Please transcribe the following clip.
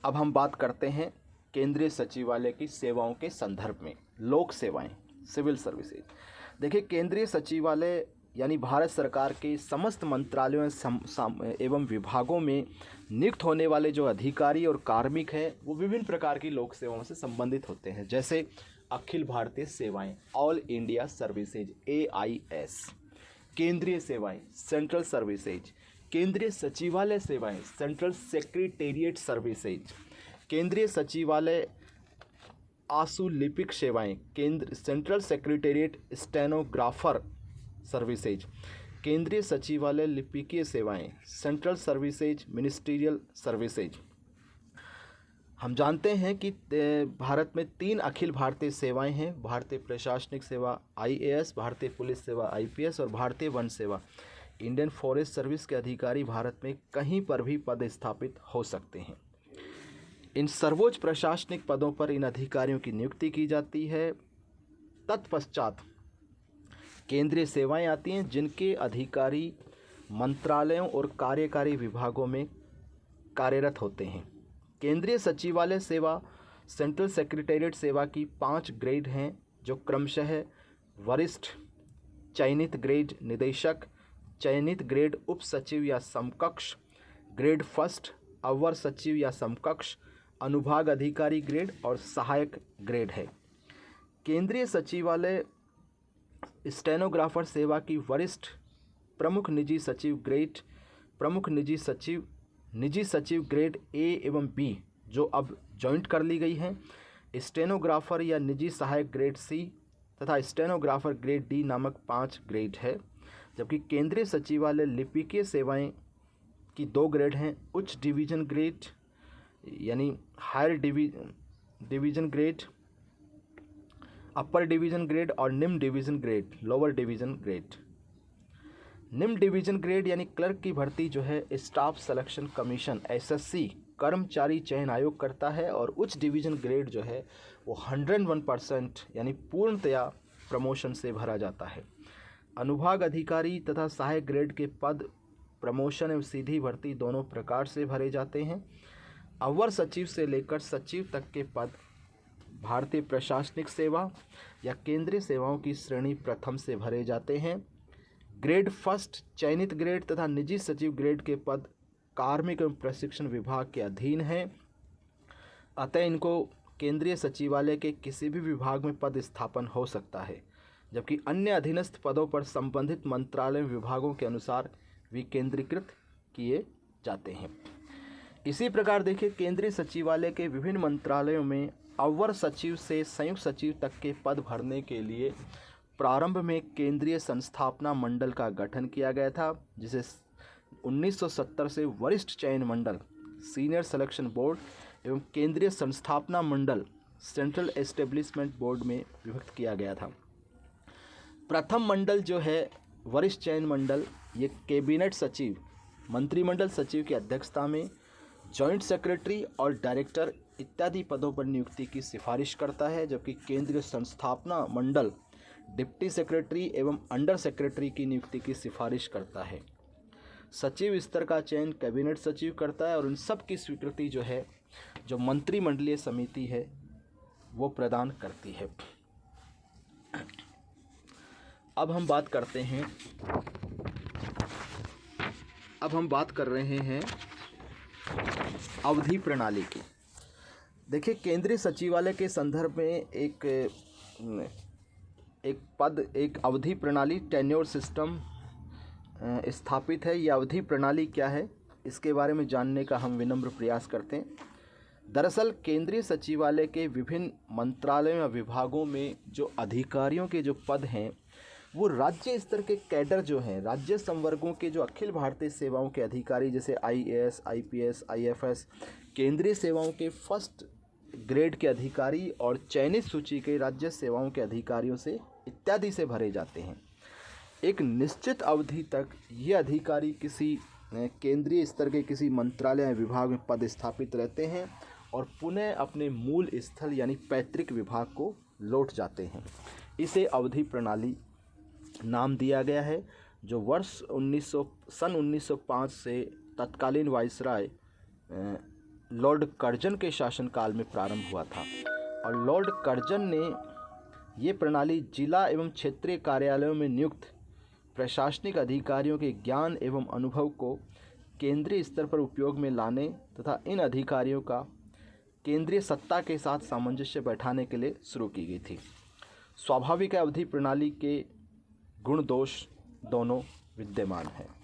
अब हम बात करते हैं केंद्रीय सचिवालय की सेवाओं के संदर्भ में। लोक सेवाएं, सिविल सर्विसेज। देखिए, केंद्रीय सचिवालय यानी भारत सरकार के समस्त मंत्रालयों एवं विभागों में नियुक्त होने वाले जो अधिकारी और कार्मिक हैं वो विभिन्न प्रकार की लोक सेवाओं से संबंधित होते हैं, जैसे अखिल भारतीय सेवाएं, ऑल इंडिया सर्विसेज, AIS, केंद्रीय सेवाएं, सेंट्रल सर्विसेज, केंद्रीय सचिवालय सेवाएं, सेंट्रल सेक्रेटेरिएट सर्विसेज, केंद्रीय सचिवालय आशुलिपिक सेवाएं, केंद्र सेंट्रल सेक्रेटेरिएट स्टेनोग्राफर सर्विसेज, केंद्रीय सचिवालय लिपिकीय सेवाएं, सेंट्रल सर्विसेज, मिनिस्ट्रियल सर्विसेज। हम जानते हैं कि भारत में 3 अखिल भारतीय सेवाएं हैं: भारतीय प्रशासनिक सेवा IAS, भारतीय पुलिस सेवा IPS और भारतीय वन सेवा इंडियन फॉरेस्ट सर्विस के अधिकारी भारत में कहीं पर भी पदस्थापित हो सकते हैं। इन सर्वोच्च प्रशासनिक पदों पर इन अधिकारियों की नियुक्ति की जाती है। तत्पश्चात केंद्रीय सेवाएं आती हैं, जिनके अधिकारी मंत्रालयों और कार्यकारी विभागों में कार्यरत होते हैं। केंद्रीय सचिवालय सेवा, सेंट्रल सेक्रेटेरिएट सेवा की 5 ग्रेड हैं, जो क्रमशः वरिष्ठ, चयनित ग्रेड निदेशक, चयनित ग्रेड उप सचिव या समकक्ष, ग्रेड फर्स्ट, अवर सचिव या समकक्ष, अनुभाग अधिकारी ग्रेड और सहायक ग्रेड है। केंद्रीय सचिवालय स्टेनोग्राफर सेवा की वरिष्ठ, प्रमुख निजी सचिव ग्रेड, प्रमुख निजी सचिव ग्रेड A एवं B जो अब जॉइंट कर ली गई हैं, स्टेनोग्राफर या निजी सहायक ग्रेड C तथा स्टेनोग्राफर ग्रेड D नामक 5 ग्रेड है। जबकि केंद्रीय सचिवालय लिपिकीय सेवाएं की 2 ग्रेड हैं: उच्च डिवीजन ग्रेड यानी higher division grade, upper division grade और निम्न division grade, lower division grade. निम्न डिवीजन ग्रेड यानी क्लर्क की भर्ती जो है स्टाफ सिलेक्शन कमीशन SSC कर्मचारी चयन आयोग करता है, और उच्च डिवीजन ग्रेड जो है वो 101% यानी पूर्णतया प्रमोशन से भरा जाता है। अनुभाग अधिकारी तथा सहायक ग्रेड के पद प्रमोशन एवं सीधी भर्ती दोनों प्रकार से भरे जाते हैं। अवर सचिव से लेकर सचिव तक के पद भारतीय प्रशासनिक सेवा या केंद्रीय सेवाओं की श्रेणी प्रथम से भरे जाते हैं। ग्रेड फर्स्ट, चयनित ग्रेड तथा निजी सचिव ग्रेड के पद कार्मिक एवं प्रशिक्षण विभाग के अधीन हैं, अतः इनको केंद्रीय सचिवालय के किसी भी विभाग में पद स्थापन हो सकता है। जबकि अन्य अधीनस्थ पदों पर संबंधित मंत्रालय विभागों के अनुसार विकेंद्रीकृत किए जाते हैं। इसी प्रकार देखिए, केंद्रीय सचिवालय के विभिन्न मंत्रालयों में अवर सचिव से संयुक्त सचिव तक के पद भरने के लिए प्रारंभ में केंद्रीय संस्थापना मंडल का गठन किया गया था, जिसे 1970 से वरिष्ठ चयन मंडल सीनियर सिलेक्शन बोर्ड एवं केंद्रीय संस्थापना मंडल सेंट्रल एस्टेब्लिशमेंट बोर्ड में विभक्त किया गया था। प्रथम मंडल जो है वरिष्ठ चयन मंडल, ये कैबिनेट सचिव, मंत्रिमंडल सचिव की अध्यक्षता में जॉइंट सेक्रेटरी और डायरेक्टर इत्यादि पदों पर नियुक्ति की सिफारिश करता है। जबकि केंद्रीय संस्थापना मंडल डिप्टी सेक्रेटरी एवं अंडर सेक्रेटरी की नियुक्ति की सिफारिश करता है। सचिव स्तर का चयन कैबिनेट सचिव करता है और उन सब की स्वीकृति जो है जो मंत्रिमंडलीय समिति है वो प्रदान करती है। अब हम बात कर रहे हैं अवधि प्रणाली की। देखिए, केंद्रीय सचिवालय के संदर्भ में एक अवधि प्रणाली टेन्योर सिस्टम स्थापित है। यह अवधि प्रणाली क्या है, इसके बारे में जानने का हम विनम्र प्रयास करते हैं। दरअसल केंद्रीय सचिवालय के विभिन्न मंत्रालयों या विभागों में जो अधिकारियों के जो पद हैं वो राज्य स्तर के कैडर जो हैं, राज्य संवर्गों के जो अखिल भारतीय सेवाओं के अधिकारी जैसे IAS, IPS, IFS, केंद्रीय सेवाओं के फर्स्ट ग्रेड के अधिकारी और चयनित सूची के राज्य सेवाओं के अधिकारियों से इत्यादि से भरे जाते हैं। एक निश्चित अवधि तक ये अधिकारी किसी केंद्रीय स्तर के किसी मंत्रालय या विभाग में पदस्थापित रहते हैं और पुनः अपने मूल स्थल यानी पैतृक विभाग को लौट जाते हैं। इसे अवधि प्रणाली नाम दिया गया है, जो सन 1905 से तत्कालीन वायसराय लॉर्ड कर्जन के शासनकाल में प्रारंभ हुआ था और लॉर्ड कर्जन ने ये प्रणाली जिला एवं क्षेत्रीय कार्यालयों में नियुक्त प्रशासनिक अधिकारियों के ज्ञान एवं अनुभव को केंद्रीय स्तर पर उपयोग में लाने तथा इन अधिकारियों का केंद्रीय सत्ता के साथ सामंजस्य बैठाने के लिए शुरू की गई थी। स्वाभाविक अवधि प्रणाली के गुण दोष दोनों विद्यमान हैं।